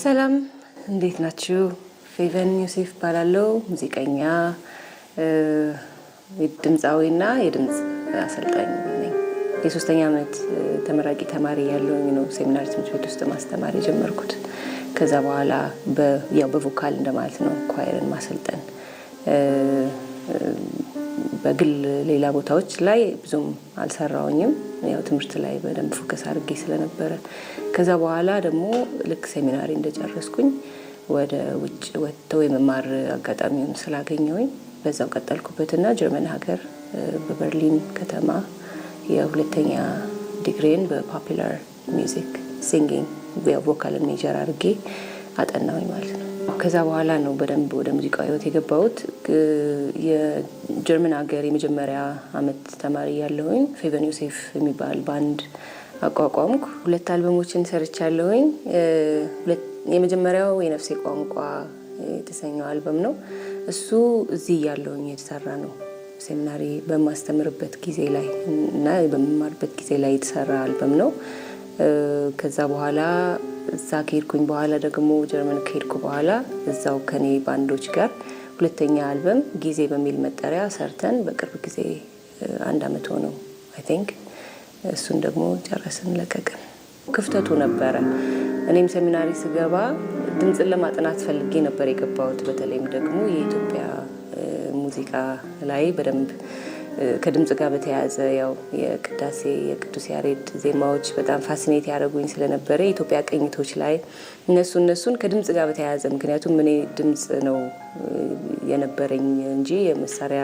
ሰላም እንዴት ናችሁ? ፌቨን ዮሴፍ ባላለው ሙዚቀኛ ድምጻዊና የድምጽ አሰልጣኝ ነኝ። የሶስተኛ ዓመት ተመራቂ ተማሪ ያለውኝ ነው ሴሚናሪ ትምህርት ቤት ውስጥ ማስተማር የጀመርኩት። ከዛ በኋላ በቮካል እንደማለት ነው ኳየርን ማሰልጠን። በግል ሌላ ቦታዎች ላይ ብዙም አልሰራውኝም። ያው ትምህርት ላይ በደንብ ፎከስ አድርጌ ስለነበረ ከዛ በኋላ ደግሞ ልክ ሴሚናሪ እንደጨረስኩኝ ወደ ውጭ ወጥተው የመማር አጋጣሚውን ስላገኘሁኝ በዛው ቀጠልኩበትና ጀርመን ሀገር በበርሊን ከተማ የሁለተኛ ዲግሪን በፖፑላር ሚውዚክ ሲንጊንግ ቮካል ሜጀር አድርጌ አጠናሁኝ ማለት ነው። ከዛ በኋላ ነው በደንብ ወደ ሙዚቃው ህይወት የገባሁት። የጀርመን ሀገር የመጀመሪያ አመት ተማሪ ያለሁኝ ፌቨን ዮሴፍ የሚባል ባንድ አቋቋምኩ። 2 አልበሞችን ሰርቻለሁኝ። የመጀመሪያው የነፍሴ ቋንቋ የተሰኘው አልበም ነው። እሱ እዚህ ያለውኝ የተሰራ ነው። ሴሚናሪ በማስተምርበት ጊዜ ላይ እና በመማርበት ጊዜ ላይ የተሰራ አልበም ነው። ከዛ በኋላ እዛ ከሄድኩኝ በኋላ ደግሞ ጀርመን ከሄድኩ በኋላ እዛው ከኔ ባንዶች ጋር ሁለተኛ አልበም ጊዜ በሚል መጠሪያ ሰርተን በቅርብ ጊዜ 1 አመት ሆነው አይ ቲንክ እሱን ደግሞ ጨረስን ለቀቅን። ክፍተቱ ነበረ። እኔም ሴሚናሪ ስገባ ድምጽን ለማጥናት ፈልጌ ነበር የገባሁት። በተለይም ደግሞ የኢትዮጵያ ሙዚቃ ላይ በደንብ ከድምጽ ጋር በተያያዘ ያው የቅዳሴ የቅዱስ ያሬድ ዜማዎች በጣም ፋሲኔት ያደረጉኝ ስለነበረ የኢትዮጵያ ቅኝቶች ላይ እነሱን ከድምጽ ጋር በተያያዘ ምክንያቱም እኔ ድምጽ ነው የነበረኝ እንጂ የመሳሪያ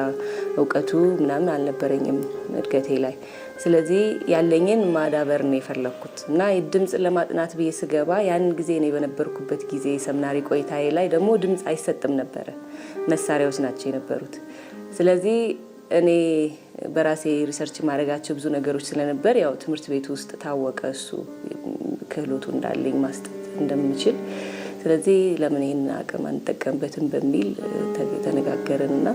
እውቀቱ ምናምን አልነበረኝም እድገቴ ላይ። ስለዚህ ያለኝን ማዳበር ነው የፈለኩት እና ድምጽ ለማጥናት ብዬ ስገባ ያን ጊዜ ነው በነበርኩበት ጊዜ ሰምናሪ ቆይታዬ ላይ ደግሞ ድምጽ አይሰጥም ነበር፣ መሳሪያዎች ናቸው የነበሩት። ስለዚህ እኔ በራሴ ሪሰርች ማድረጋቸው ብዙ ነገሮች ስለነበር ያው ትምህርት ቤት ውስጥ ታወቀ እሱ ክህሎቱ እንዳለኝ ማስጠት እንደምችል። ስለዚህ ለምን ይሄን አቅም አንጠቀምበትም በሚል ተነጋገርንና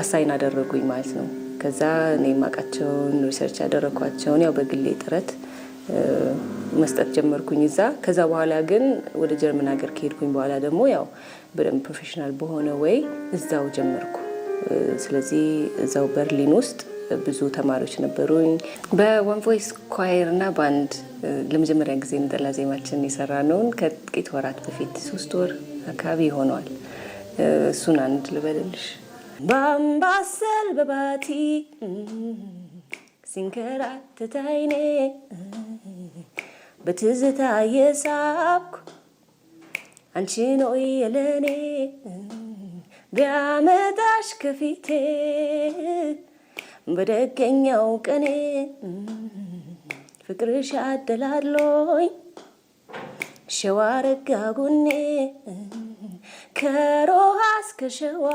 አሳይን አደረጉኝ ማለት ነው። ከዛ እኔ ማቃቸውን ሪሰርች ያደረኳቸውን ያው በግሌ ጥረት መስጠት ጀመርኩኝ እዛ። ከዛ በኋላ ግን ወደ ጀርመን ሀገር ከሄድኩኝ በኋላ ደግሞ ያው በደንብ ፕሮፌሽናል በሆነ ወይ እዛው ጀመርኩ። ስለዚህ እዛው በርሊን ውስጥ ብዙ ተማሪዎች ነበሩኝ። በዋን ቮይስ ኳየር እና ባንድ ለመጀመሪያ ጊዜ ነጠላ ዜማችን የሰራነውን ከጥቂት ወራት በፊት 3 ወር አካባቢ ሆነዋል። እሱን አንድ ልበልልሽ። ባምባሰል በባቲ ሲንከራተት አይኔ በትዝታ የሳብኩ አንቺን ሆይ የለኔ ቢያመጣሽ ከፊቴ በደገኛው ቀኔ ፍቅርሽ አደላሎኝ ሸዋ ረጋ ጎኔ ከሮሃ እስከ ሸዋ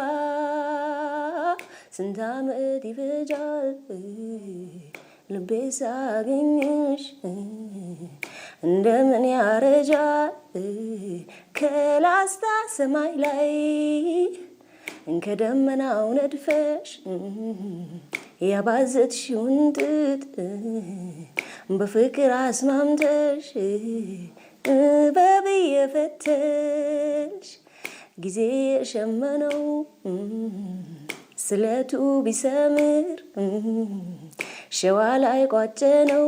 ስንት ዓመት ይፈጃል ልቤ ሳገኝሽ እንደምን ያረጃል ከላስታ ሰማይ ላይ ከደመናው ነድፈሽ ያባዘትሽውን ጥጥ በፍቅር አስማምተሽ በብዬ ፈተሽ ጊዜ የሸመነው ስለቱ ቢሰምር ሸዋ ላይ ቋጨነው።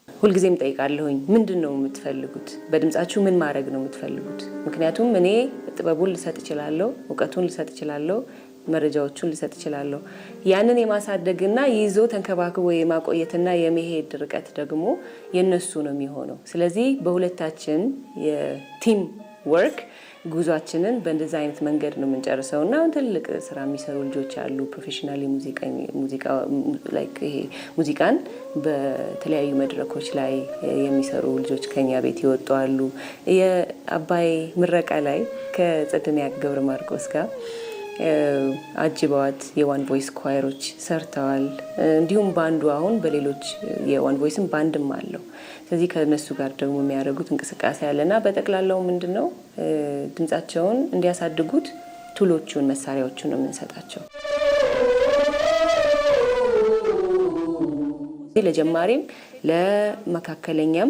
ሁልጊዜም ጠይቃለሁኝ ምንድነው የምትፈልጉት? በድምጻችሁ ምን ማድረግ ነው የምትፈልጉት? ምክንያቱም እኔ ጥበቡን ልሰጥ እችላለሁ፣ ዕውቀቱን ልሰጥ እችላለሁ፣ መረጃዎቹን ልሰጥ እችላለሁ። ያንን የማሳደግና ይዞ ተንከባክቦ የማቆየትና የመሄድ ርቀት ደግሞ የነሱ ነው የሚሆነው። ስለዚህ በሁለታችን የቲም ወርክ ጉዟችንን በእንደዛ አይነት መንገድ ነው የምንጨርሰውና አሁን ትልቅ ስራ የሚሰሩ ልጆች አሉ። ፕሮፌሽናሊ ሙዚቃን በተለያዩ መድረኮች ላይ የሚሰሩ ልጆች ከኛ ቤት ይወጡ አሉ። የአባይ ምረቃ ላይ ከጸደኒያ ገብረ ማርቆስ ጋር አጅበዋት የዋን ቮይስ ኳየሮች ሰርተዋል። እንዲሁም ባንዱ አሁን በሌሎች የዋን ቮይስም ባንድም አለው። ስለዚህ ከነሱ ጋር ደግሞ የሚያደርጉት እንቅስቃሴ ያለና በጠቅላላው ምንድነው ድምጻቸውን እንዲያሳድጉት ቱሎቹን መሳሪያዎቹን ነው የምንሰጣቸው። ለጀማሪም ለመካከለኛም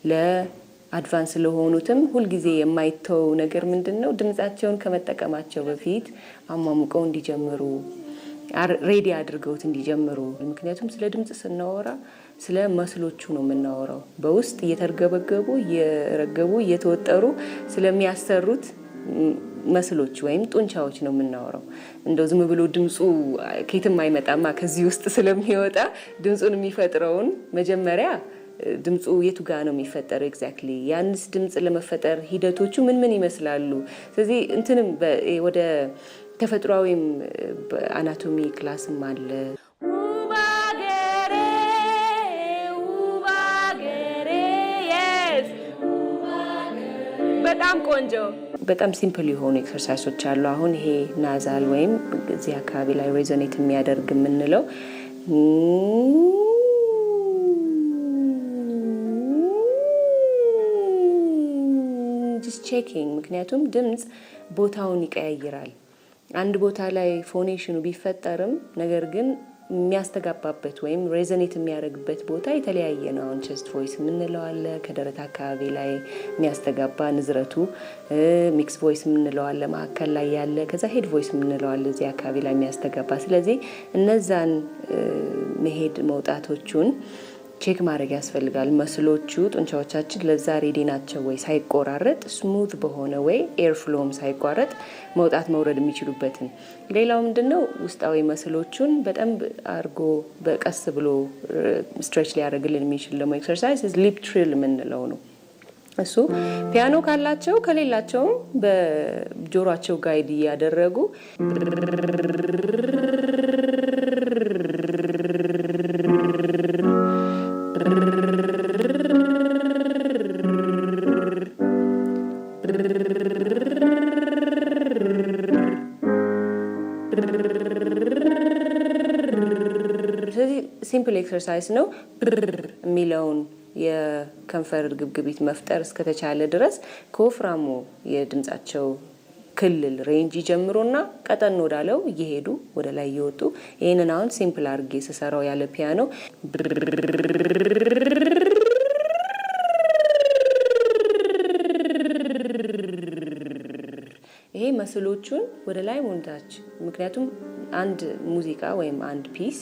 ለአድቫንስ ለሆኑትም ሁሉ ጊዜ የማይተው ነገር ምንድነው ድምጻቸውን ከመጠቀማቸው በፊት አሟሙቀው እንዲጀምሩ ሬዲ አድርገውት እንዲጀምሩ ምክንያቱም ስለ ድምጽ ስናወራ ስለ መስሎቹ ነው የምናወራው በውስጥ እየተርገበገቡ እየረገቡ እየተወጠሩ ስለሚያሰሩት መስሎች ወይም ጡንቻዎች ነው የምናወራው እንደው ዝም ብሎ ድምጹ ከየትም አይመጣማ ከዚህ ውስጥ ስለሚወጣ ድምጹን የሚፈጥረውን መጀመሪያ ድምጹ የቱ ጋር ነው የሚፈጠረው ኤግዛክትሊ ያንስ ድምጽ ለመፈጠር ሂደቶቹ ምን ይመስላሉ ስለዚህ እንትንም ወደ ተፈጥሯዊም አናቶሚ ክላስም አለ በጣም ቆንጆ በጣም ሲምፕል የሆኑ ኤክሰርሳይሶች አሉ አሁን ይሄ ናዛል ወይም እዚህ አካባቢ ላይ ሬዞኔት የሚያደርግ የምንለው just checking ምክንያቱም ድምጽ ቦታውን ይቀያይራል አንድ ቦታ ላይ ፎኔሽኑ ቢፈጠርም ነገር ግን የሚያስተጋባበት ወይም ሬዞኔት የሚያደርግበት ቦታ የተለያየ ነው አሁን ቸስት ቮይስ የምንለው አለ ከደረት አካባቢ ላይ የሚያስተጋባ ንዝረቱ ሚክስ ቮይስ የምንለው አለ መሀከል ላይ ያለ ከዛ ሄድ ቮይስ የምንለው አለ እዚህ አካባቢ ላይ የሚያስተጋባ ስለዚህ እነዛን መሄድ መውጣቶቹን ቼክ ማድረግ ያስፈልጋል መስሎቹ ጡንቻዎቻችን ለዛ ሬዲ ናቸው ወይ ሳይቆራረጥ ስሙዝ በሆነ ወይ ኤር ፍሎም ሳይቋረጥ መውጣት መውረድ የሚችሉበትን ሌላው ምንድነው ውስጣዊ መስሎቹን በጣም አርጎ በቀስ ብሎ ስትሬች ሊያደርግልን የሚችል ደግሞ ኤክሰርሳይዝ ሊፕ ትሪል የምንለው ነው እሱ ፒያኖ ካላቸው ከሌላቸው በጆሮአቸው ጋይድ ያደረጉ ሲምፕል ኤክሰርሳይዝ ነው ሚሊዮን የከንፈር ግብግቢት መፍጠር እስከተቻለ ድረስ ኮፍራሙ የድምጻቸው ክልል ሬንጅ ጀምሮና ቀጠን ወዳለው እየሄዱ ወደ ላይ እየወጡ ይሄንን አሁን ሲምፕል አርጌ ሰሰራው ያለ ፒያኖ ይሄ መስሎቹን ወደ ላይ ወንታች ምክንያቱም አንድ ሙዚቃ ወይም አንድ ፒስ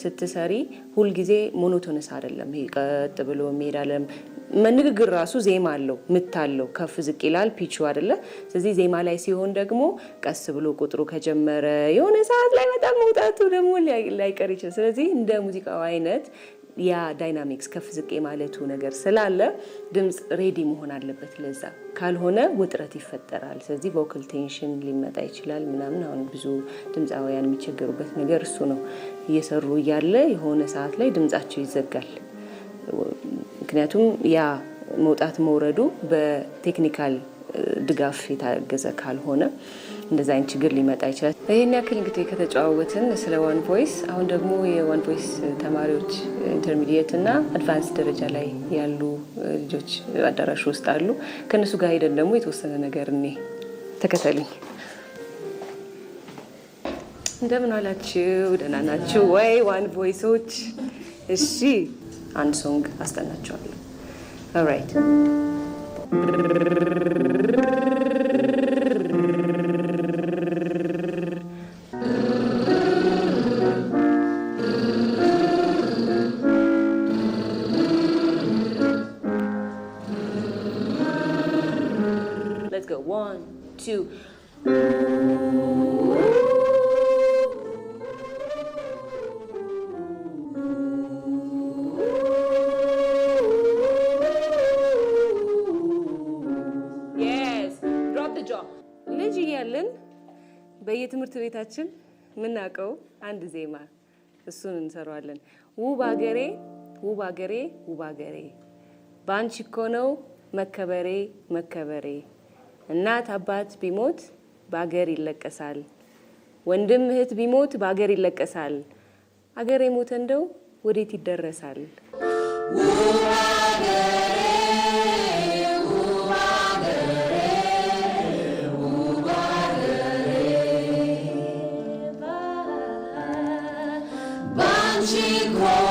ስትሰሪ ሁሉ ጊዜ ሞኖቶነስ አይደለም ይሄ ቀጥ ብሎ የሚሄዳለም ንግግር ራሱ ዜማ አለው ምታለው ከፍ ዝቅ ይላል ፒቹ አይደለ ስለዚህ ዜማ ላይ ሲሆን ደግሞ ቀስ ብሎ ቁጥሩ ከጀመረ የሆነ ሰዓት ላይ በጣም መውጣቱ ደግሞ ላይቀር ይችላል ስለዚህ እንደ ሙዚቃው አይነት ያ ዳይናሚክስ ከፍ ዝቅ ማለቱ ነገር ስላለ ድምጽ ሬዲ መሆን አለበት ለዛ ካልሆነ ውጥረት ይፈጠራል ስለዚህ ቮካል ቴንሽን ሊመጣ ይችላል ምናምን አሁን ብዙ ድምጻውያን የሚቸገሩበት ነገር እሱ ነው እየሰሩ ያለ የሆነ ሰዓት ላይ ድምጻቸው ይዘጋል ምክንያቱም ያ መውጣት መውረዱ በቴክኒካል ድጋፍ የታገዘ ካልሆነ እንደዛ አይነት ችግር ሊመጣ ይችላል ይሄን ያክል እንግዲህ ከተጫወትን ስለ ዋን ቮይስ አሁን ደግሞ የዋን ቮይስ ተማሪዎች ኢንተርሚዲየት እና አድቫንስ ደረጃ ላይ ያሉ ልጆች አዳራሽ ውስጥ አሉ ከነሱ ጋር ሄደን ደግሞ የተወሰነ ነገር እኔ ተከታተሉኝ እንደምን አላችሁ ደህና ናችሁ ወይ ዋን ቮይሶች እሺ አንድ ሶንግ አስተናቸዋለሁ ኦልራይት Let's go 1 2 ልጅ እያለን በየትምህርት ቤታችን ምናቀው አንድ ዜማ እሱን እንሰራዋለን ውብ አገሬ ውብ አገሬ ውብ አገሬ ባንቺ እኮ ነው መከበሬ መከበሬ እናት አባት ቢሞት በአገር ይለቀሳል ወንድም እህት ቢሞት በአገር ይለቀሳል አገር የሞተ እንደው ወዴት ይደረሳል ውብ አገሬ Chico